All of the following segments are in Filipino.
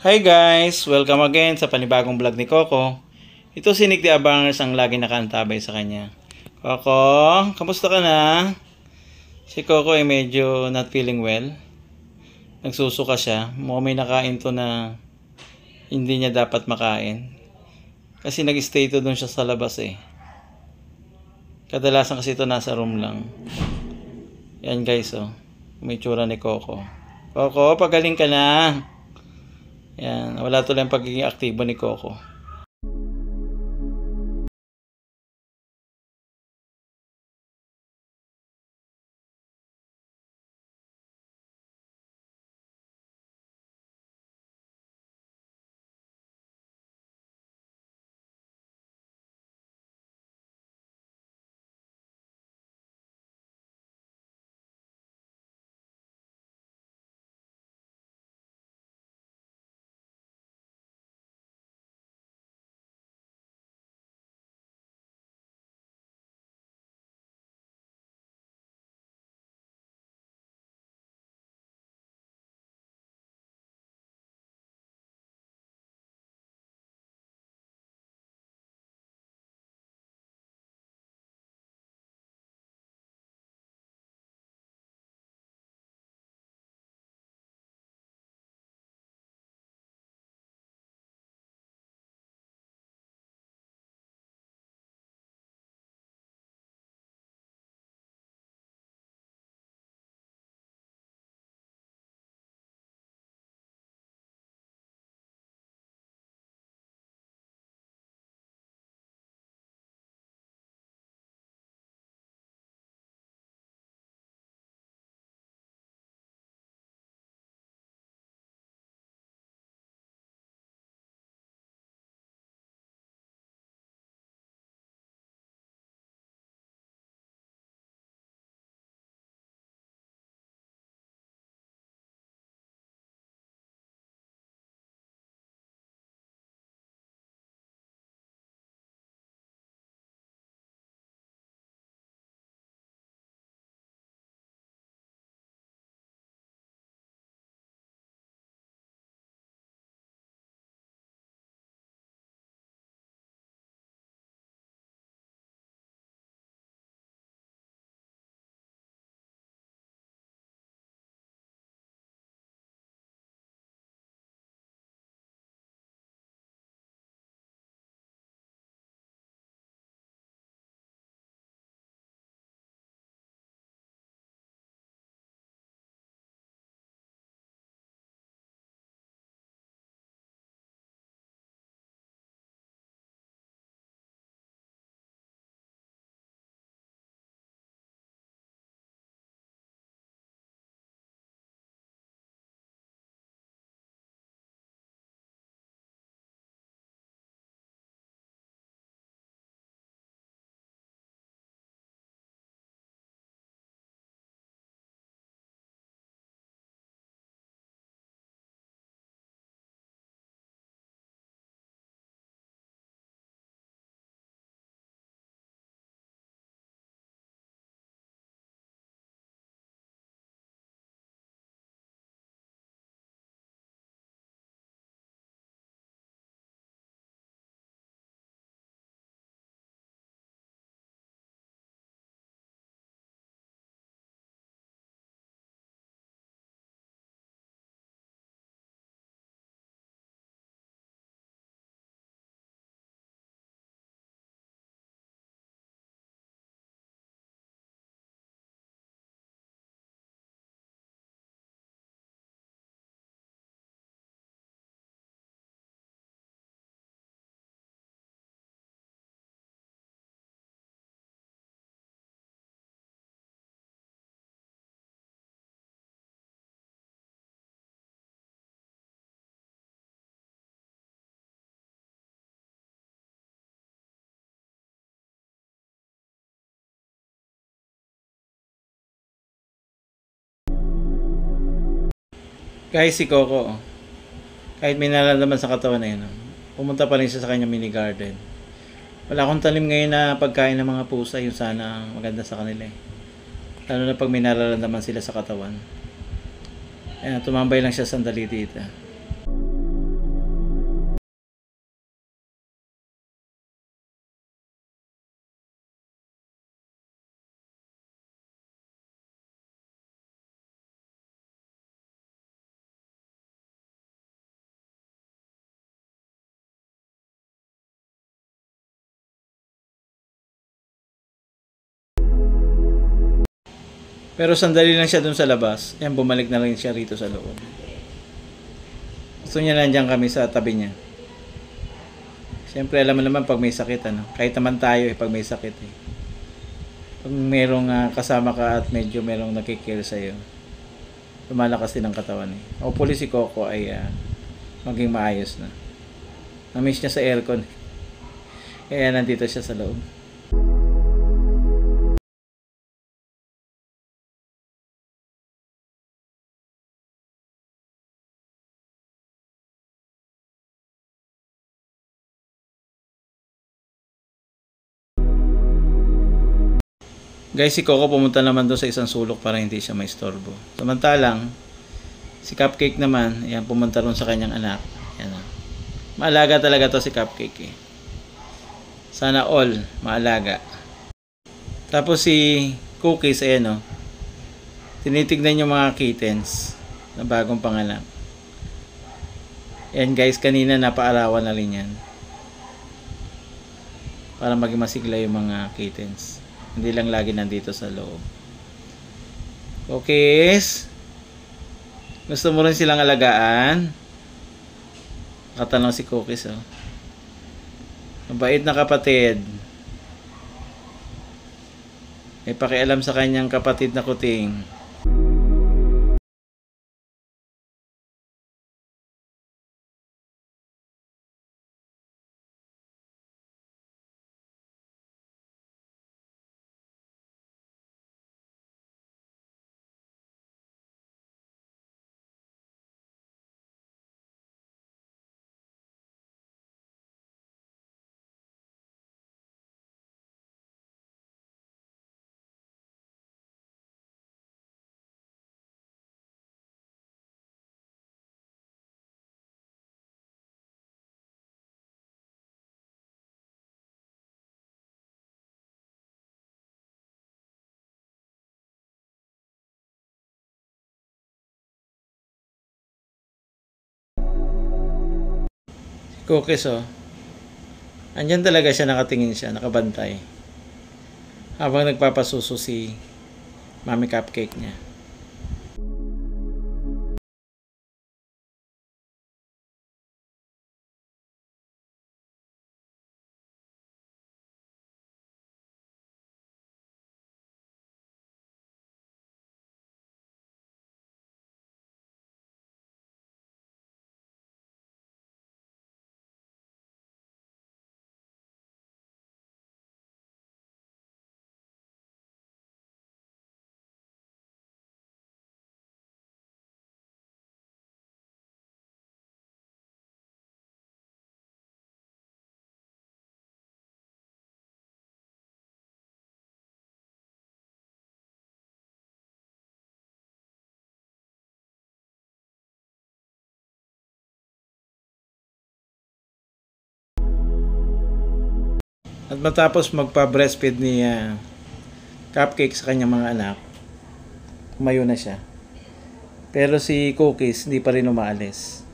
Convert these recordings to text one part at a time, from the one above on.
Hi guys! Welcome again sa panibagong vlog ni Coco. Ito si Nick the Abangers ang lagi nakaantabay sa kanya. Coco, kamusta ka na? Si Coco ay medyo not feeling well. Nagsusuka siya. Mukhang may nakain to na hindi niya dapat makain. Kasi nag-stay to doon siya sa labas eh. Kadalasan kasi ito nasa room lang. Yan guys oh. May tsura ni Coco. Coco, pagaling ka na. Yan, wala tuloy ang pagiging aktibo ni Coco. Guys, si Coco, kahit may nalalaman sa katawan na yun, pumunta pa rin siya sa kanyang mini garden. Wala akong talim ngayon na pagkain ng mga pusa, yung sana maganda sa kanila eh. Lalo na pag may nalalaman sila sa katawan. Ayan, tumambay lang siya sandali dito. Pero sandali lang siya dun sa labas. Yan, bumalik na rin siya rito sa loob. Gusto niya nandiyan kami sa tabi niya. Siyempre, alam mo naman pag may sakit, ano? Kahit naman tayo, pag may sakit, eh. Pag merong kasama ka at medyo merong nakikare sa'yo, lumalakas din ang katawan, eh. Hopefully si Coco ay maging maayos na. Namiss niya sa aircon. Kaya nandito siya sa loob. Guys, si Coco pumunta naman doon sa isang sulok para hindi siya maistorbo. Samantalang, si Cupcake naman, ayan, pumunta ron sa kanyang anak. Ayan, maalaga talaga to si Cupcake, eh. Sana all maalaga. Tapos si Cookies, ayan, tinitignan yung mga kittens na bagong panganak. Ayan guys, kanina napaarawan na rin yan. Para maging masigla yung mga kittens. Hindi lang lagi nandito sa loob. Cookies, gusto mo rin silang alagaan? Nakatanong si Cookies, oh. Mabait na kapatid. May pakialam sa kanyang kapatid na kuting. Cookies, oh. Andyan talaga siya, nakatingin siya, nakabantay. Habang nagpapasuso si Mami Cupcake niya. At matapos magpa-breastfeed ni Cupcake sa kanyang mga anak, kumayo na siya. Pero si Cookies hindi pa rin umaalis.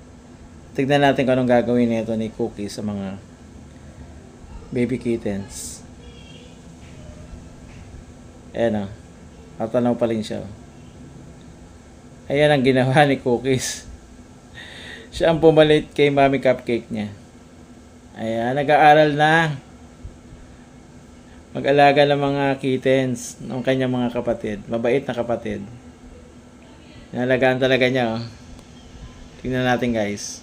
Tignan natin kung anong gagawin nito ni Cookies sa mga baby kittens. Ayan, tatanaw pa rin siya. Ayan ang ginawa ni Cookies. Siya ang pumalit kay Mami Cupcake niya. Ayan, nag-aaral na mag-alaga ng mga kittens ng kanyang mga kapatid. Mabait na kapatid. Nalagaan talaga niya, oh. Tingnan natin, guys.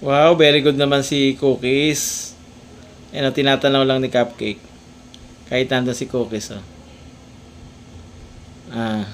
Wow, very good naman si Cookies. Yan ang tinatanaw lang ni Cupcake. Kahit nandun si Cookies, oh. Ah.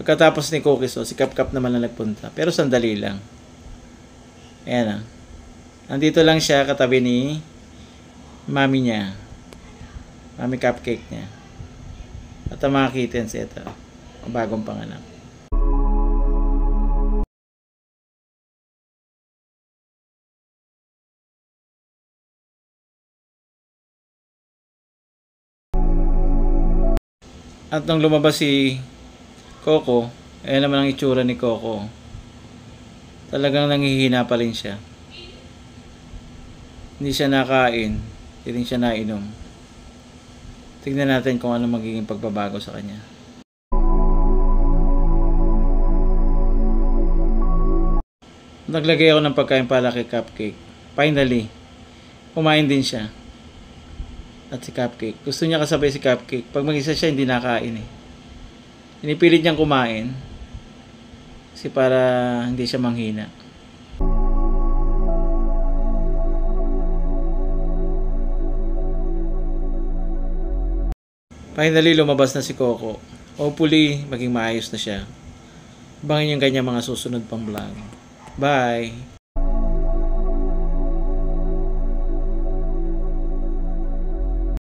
Pagkatapos ni Cookies, oh, si Kapkap naman na nagpunta. Pero sandali lang. Ayan ah. Nandito lang siya katabi ni mami niya. Mami Cupcake niya. At ang mga kittens, ito. Ang bagong panganak. At nung lumabas si Coco, ayan naman ang itsura ni Coco. Talagang nanghihina pa rin siya. Hindi siya nakain, hindi rin siya nainom. Tignan natin kung ano magiging pagbabago sa kanya. Naglagay ako ng pagkain para kay Cupcake. Finally, kumain din siya. At si Cupcake, gusto niya kasabay si Cupcake. Pag mag-isa siya, hindi nakain eh. Pinipilit niyang kumain kasi para hindi siya manghina. Finally, lumabas na si Coco. Hopefully, maging maayos na siya. Abangan yung kanyang mga susunod pang vlog. Bye!